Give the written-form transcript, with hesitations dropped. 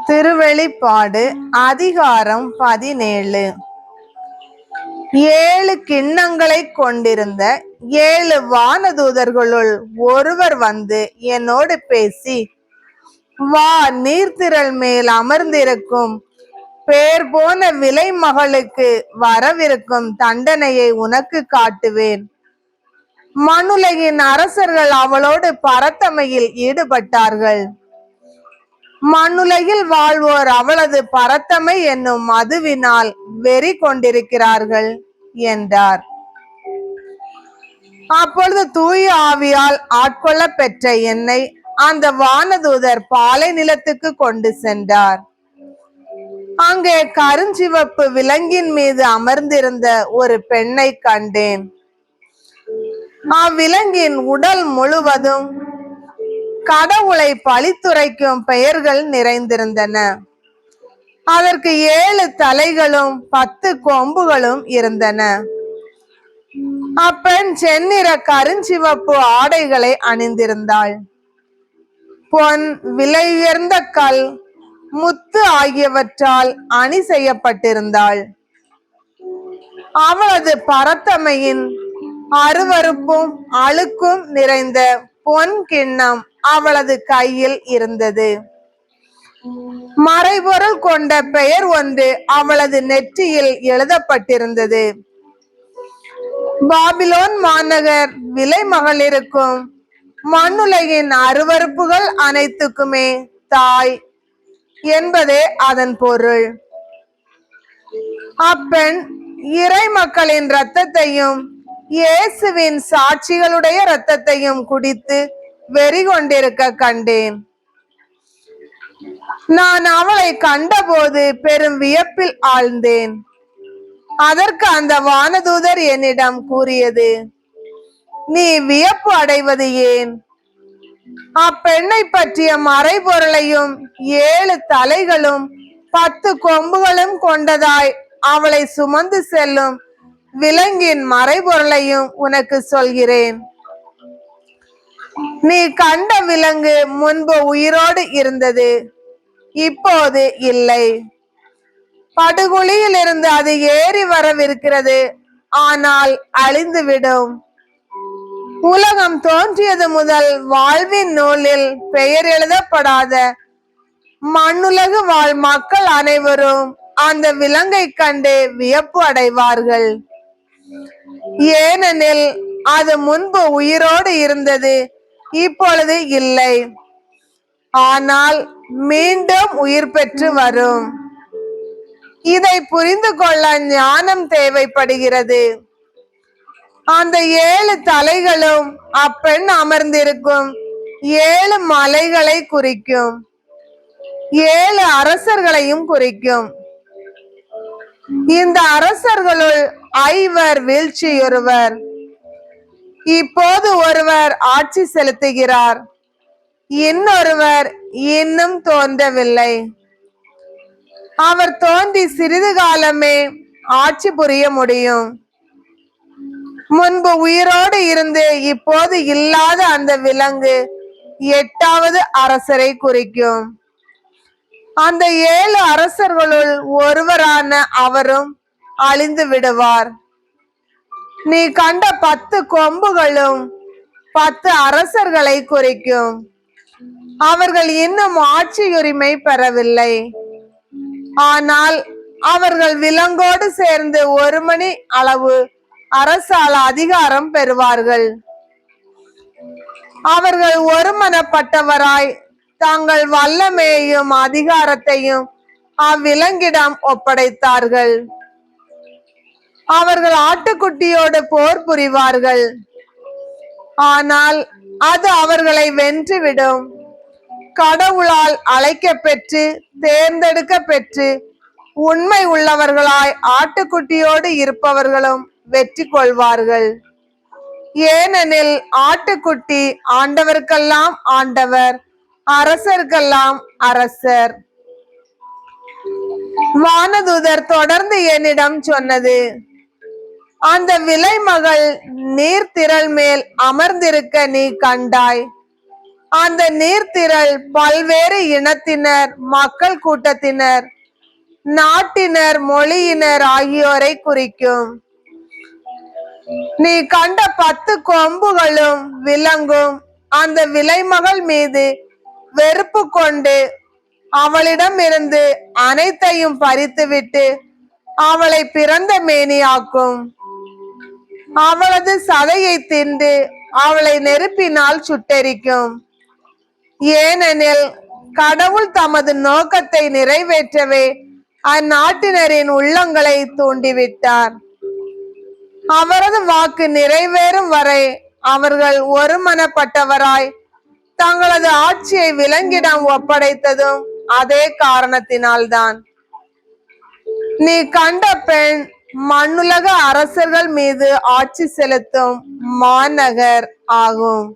திருவெளிப்பாடு அதிகாரம் 17. 7 கிண்ணங்களை கொண்டிருந்த 7 வானதூதர்களுள் ஒருவர் வந்து என்னோடு பேசி, வா, நீர்த்திரள் மேல் அமர்ந்திருக்கும் பேர் போன விலை மகளுக்கு வரவிருக்கும் தண்டனையை உனக்கு காட்டுவேன். மண்ணுலகின் அரசர்கள் அவளோடு பரத்தமையில் ஈடுபட்டார்கள். மண்ணுலகில் வாழ்வோர் அவளது பரத்தமை என்னும் மதுவினால் வெறி கொண்டிருக்கிறார்கள் என்றார். அப்பொழுது தூய ஆவியால் ஆட்கொள்ள பெற்ற என்னை அந்த வானதூதர் பாலை நிலத்துக்கு கொண்டு சென்றார். அங்கே கருஞ்சிவப்பு விலங்கின் மீது அமர்ந்திருந்த ஒரு பெண்ணை கண்டேன். அவ்விலங்கின் உடல் முழுவதும் கடவுளை பழித்துரைக்கும் பெயர்கள் நிறைந்திருந்தன. அதற்கு 7 தலைகளும் 10 கொம்புகளும் இருந்தன. அப்பெண் செந்நிற கருஞ்சிவப்பு ஆடைகளை அணிந்திருந்தாள். பொன், விலையுயர்ந்த கல், முத்து ஆகியவற்றால் அணி செய்யப்பட்டிருந்தாள். அவளது பரத்தமையின் அருவருப்பும் அழுக்கும் நிறைந்த பொன் கிண்ணம் அவளது கையில் இருந்தது. மறைபொருள் கொண்ட பெயர் ஒன்று அவளது நெற்றியில் எழுதப்பட்டிருந்தது. பாபிலோன் மாநகர் விலை மகளிருக்கும் மண்ணுலகின் அருவருப்புகள் அனைத்துக்குமே தாய் என்பதே அதன் பொருள். அப்பெண் இறை மக்களின் இரத்தத்தையும் இயேசுவின் சாட்சிகளுடைய இரத்தத்தையும் குடித்து வெறி கொண்டிருக்க கண்டேன். நான் அவளை கண்டபோது பெரும் வியப்பில் ஆழ்ந்தேன். அதற்கு அந்த வானதூதர் என்னிடம் கூறியது, நீ வியப்பு அடைவது ஏன்? அப்பெண்ணை பற்றிய மறைபொருளையும் 7 தலைகளும் 10 கொம்புகளும் கொண்டதாய் அவளை சுமந்து செல்லும் விலங்கின் மறைபொருளையும் உனக்கு சொல்கிறேன். நீ கண்ட விலங்கு முன்பு உயிரோடு இருந்தது, இப்போது இல்லை. படுகுழியில் இருந்து அது ஏறி வரவிருக்கிறது, ஆனால் அழிந்துவிடும். உலகம் தோன்றியது முதல் வாழ்வின் நூலில் பெயர் எழுதப்படாத மண்ணுலகு வாழ் மக்கள் அனைவரும் அந்த விலங்கை கண்டு வியப்பு அடைவார்கள். ஏனெனில் அது முன்பு உயிரோடு இருந்தது, இப்பொழுது இல்லை, ஆனால் மீண்டும் உயிர் பெற்று வரும். இதை புரிந்து கொள்ள ஞானம் தேவைப்படுகிறது. அந்த 7 தலைகளும் அப்பெண் அமர்ந்திருக்கும் 7 மலைகளை குறிக்கும், 7 அரசர்களையும் குறிக்கும். இந்த அரசர்களுள் 5 வீழ்ச்சியுறுவர். இப்போது ஒருவர் ஆட்சி செலுத்துகிறார், இன்னொருவர் இன்னும் தோன்றவில்லை. அவர் தோன்றி சிறிது காலமே ஆட்சி புரிய முடியும். முன்பு உயிரோடு இருந்து இப்போது இல்லாத அந்த விலங்கு 8வது அரசரை குறிக்கும். அந்த 7 அரசர்களுள் ஒருவரான அவரும் அழிந்து விடுவார். நீ கண்ட 10 கொம்புகளும் 10 அரசர்களை குறிக்கும். அவர்கள் இன்னும் ஆட்சியுரிமை பெறவில்லை, ஆனால் அவர்கள் விலங்கோடு சேர்ந்து 1 மணி அளவு அரசால அதிகாரம் பெறுவார்கள். அவர்கள் ஒருமனப்பட்டவராய் தங்கள் வல்லமையையும் அதிகாரத்தையும் அவ்விலங்கிடம் ஒப்படைத்தார்கள். அவர்கள் ஆட்டுக்குட்டியோடு போர் புரிவார்கள், ஆனால் அது அவர்களை வென்றுவிடும். கடவுளால் அழைக்க பெற்று தேர்ந்தெடுக்க பெற்று உண்மை உள்ளவர்களாய் ஆட்டுக்குட்டியோடு இருப்பவர்களும் வெற்றி கொள்வார்கள். ஏனெனில் ஆட்டுக்குட்டி ஆண்டவர்க்கெல்லாம் ஆண்டவர், அரசர்க்கெல்லாம் அரசர். வானதூதர் தொடர்ந்து என்னிடம் சொன்னது, அந்த விலை மகள் நீர்த்திரள் மேல் அமர்ந்திருக்க நீ கண்டாய். அந்த நீர்த்திரள் பல்வேறு இனத்தினர், மக்கள் கூட்டத்தினர், நாட்டினர், மொழியினர் ஆகியோரை குறிக்கும். நீ கண்ட 10 கொம்புகளும் விலங்கும் அந்த விலைமகள் மீது வெறுப்பு கொண்டு அவளிடமிருந்து அனைத்தையும் பறித்துவிட்டு அவளை பிறந்த மேனியாக்கும். அவளது சதையை தின்று அவளை நெருப்பினால் சுட்டெரிக்கும். ஏனெனில் கடவுள் தமது நோக்கத்தை நிறைவேற்றவே அந்நாட்டினரின் உள்ளங்களை தூண்டிவிட்டார். அவரது வாக்கு நிறைவேறும் வரை அவர்கள் ஒருமனப்பட்டவராய் தங்களது ஆட்சியை விலங்கிடம் ஒப்படைத்ததும் அதே காரணத்தினால்தான். நீ கண்ட பெண் மண்ணுலக அரசர்கள் மீது ஆட்சி செலுத்தும் மாநகர் ஆகும்.